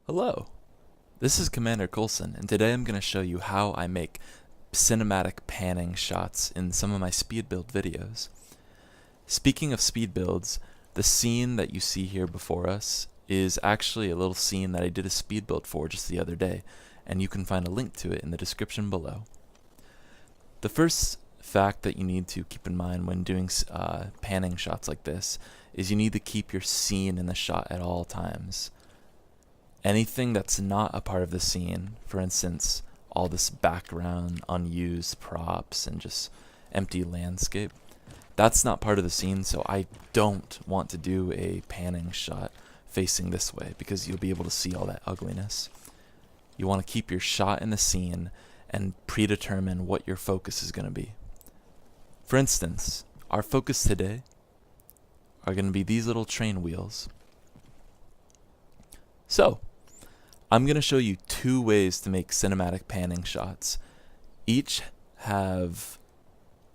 Hello, this is Commander Coulson, and today I'm going to show you how I make cinematic panning shots in some of my speed build videos. Speaking of speed builds, the scene that you see here before us is actually a little scene that I did a speed build for just the other day, and you can find a link to it in the description below. The first fact that you need to keep in mind when doing panning shots like this is you need to keep your scene in the shot at all times. Anything that's not a part of the scene, for instance, all this background, unused props, and just empty landscape, that's not part of the scene, so I don't want to do a panning shot facing this way because you'll be able to see all that ugliness. You want to keep your shot in the scene and predetermine what your focus is going to be. For instance, our focus today are going to be these little train wheels. So, I'm going to show you two ways to make cinematic panning shots. Each have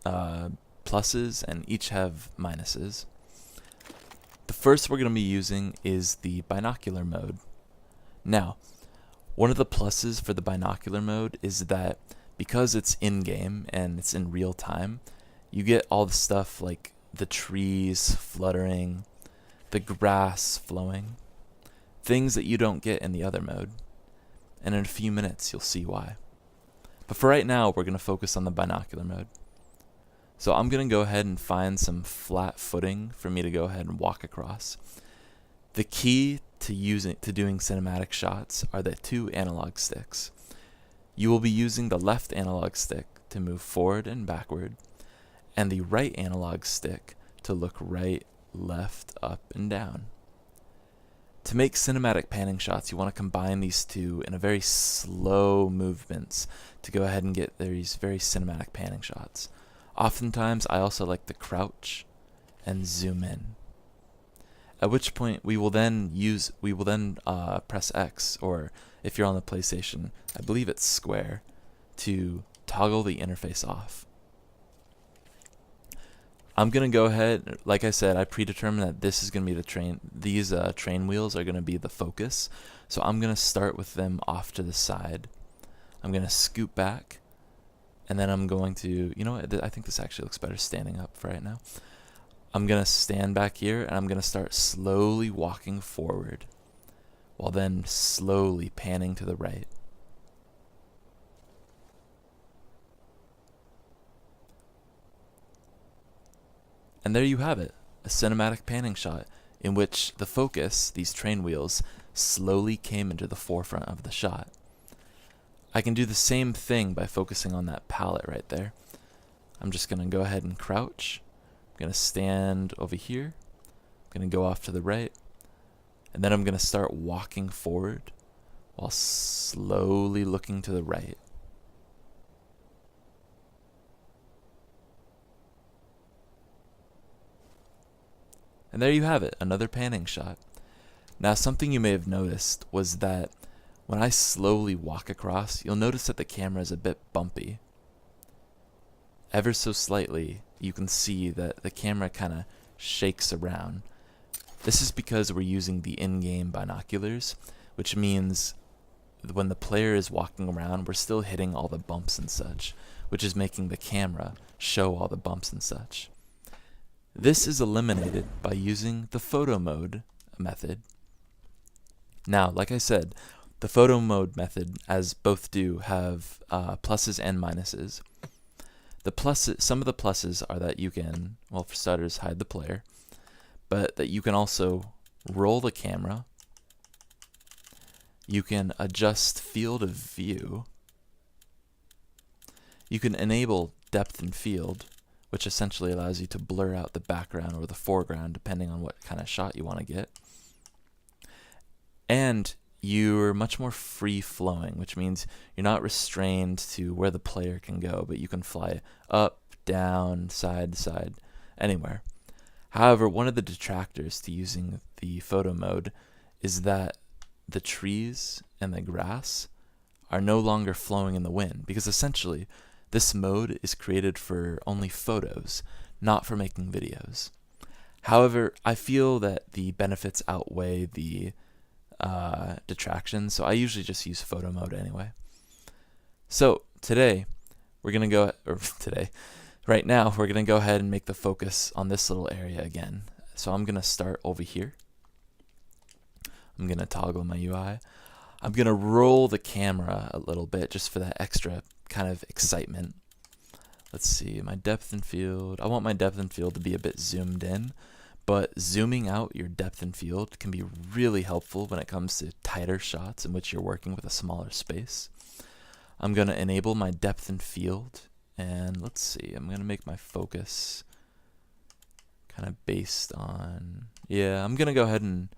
pluses and each have minuses. The first we're going to be using is the binocular mode. Now, one of the pluses for the binocular mode is that because it's in-game and it's in real time, you get all the stuff like the trees fluttering, the grass flowing, things that you don't get in the other mode. And in a few minutes, you'll see why. But for right now, we're going to focus on the binocular mode. So I'm going to go ahead and find some flat footing for me to go ahead and walk across. The key to doing cinematic shots are the two analog sticks. You will be using the left analog stick to move forward and backward, and the right analog stick to look right, left, up, and down. To make cinematic panning shots, you want to combine these two in a very slow movements to go ahead and get these very cinematic panning shots. Oftentimes, I also like to crouch and zoom in. At which point, we will then press X, or if you're on the PlayStation, I believe it's square, to toggle the interface off. I'm going to go ahead, like I said, I predetermined that this is going to be the train, these train wheels are going to be the focus. So I'm going to start with them off to the side. I'm going to scoot back, and then I'm going to, you know what, I think this actually looks better standing up for right now. I'm going to stand back here, and I'm going to start slowly walking forward, while then slowly panning to the right. And there you have it, a cinematic panning shot in which the focus, these train wheels, slowly came into the forefront of the shot. I can do the same thing by focusing on that palette right there. I'm just going to go ahead and crouch. I'm going to stand over here. I'm going to go off to the right. And then I'm going to start walking forward while slowly looking to the right. And there you have it, another panning shot. Now, something you may have noticed was that when I slowly walk across, you'll notice that the camera is a bit bumpy. Ever so slightly, you can see that the camera kind of shakes around. This is because we're using the in-game binoculars, which means when the player is walking around, we're still hitting all the bumps and such, which is making the camera show all the bumps and such. This is eliminated by using the photo mode method. Now, like I said, the photo mode method, as both do, have pluses and minuses. The pluses, some of the pluses are that you can, well, for starters, hide the player, but that you can also roll the camera. You can adjust field of view. You can enable depth and field, which essentially allows you to blur out the background or the foreground depending on what kind of shot you want to get. And you're much more free-flowing, which means you're not restrained to where the player can go, but you can fly up, down, side to side, anywhere. However, one of the detractors to using the photo mode is that the trees and the grass are no longer flowing in the wind, because essentially this mode is created for only photos, not for making videos. However, I feel that the benefits outweigh the detraction, so I usually just use photo mode anyway. So today, we're going to go, right now, we're going to go ahead and make the focus on this little area again. So I'm going to start over here. I'm going to toggle my UI. I'm going to roll the camera a little bit just for that extra kind of excitement. Let's see, my depth and field. I want my depth and field to be a bit zoomed in, but zooming out your depth and field can be really helpful when it comes to tighter shots in which you're working with a smaller space. I'm going to enable my depth and field, and let's see, I'm going to make my focus kind of based on, yeah, I'm going to go ahead and,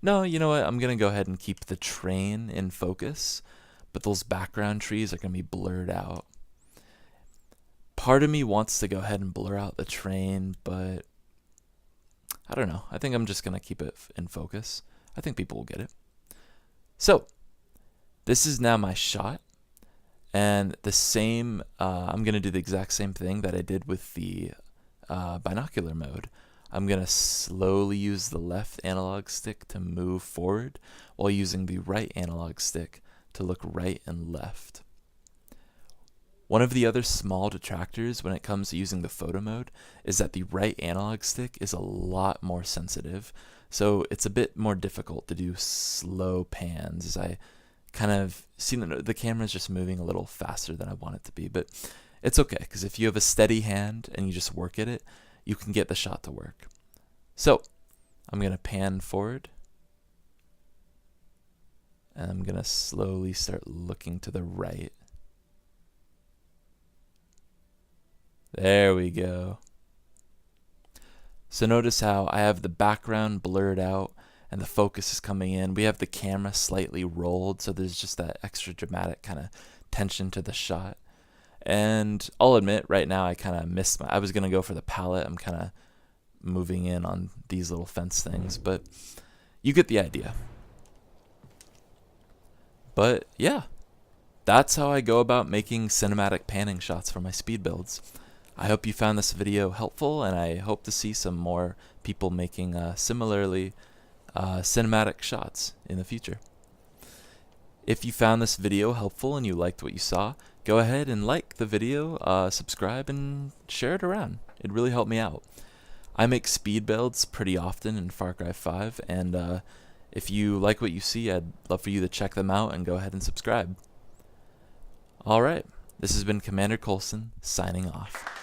no, you know what, I'm going to go ahead and keep the train in focus, but those background trees are going to be blurred out. Part of me wants to go ahead and blur out the train, but I don't know. I think I'm just going to keep it in focus. I think people will get it. So, this is now my shot. And the same, I'm going to do the exact same thing that I did with the binocular mode. I'm going to slowly use the left analog stick to move forward while using the right analog stick to look right and left. One of the other small detractors when it comes to using the photo mode is that the right analog stick is a lot more sensitive, so it's a bit more difficult to do slow pans, as I kind of see the camera's just moving a little faster than I want it to be, but it's okay, because if you have a steady hand and you just work at it, you can get the shot to work. So I'm going to pan forward, and I'm going to slowly start looking to the right. There we go. So notice how I have the background blurred out and the focus is coming in. We have the camera slightly rolled, so there's just that extra dramatic kind of tension to the shot. And I'll admit, right now I kind of missed I was going to go for the palette. I'm kind of moving in on these little fence things, but you get the idea. But yeah, that's how I go about making cinematic panning shots for my speed builds. I hope you found this video helpful, and I hope to see some more people making similarly cinematic shots in the future. If you found this video helpful and you liked what you saw, go ahead and like the video, subscribe, and share it around. It really helped me out. I make speed builds pretty often in Far Cry 5, and if you like what you see, I'd love for you to check them out and go ahead and subscribe. Alright, this has been Commander Coulson, signing off.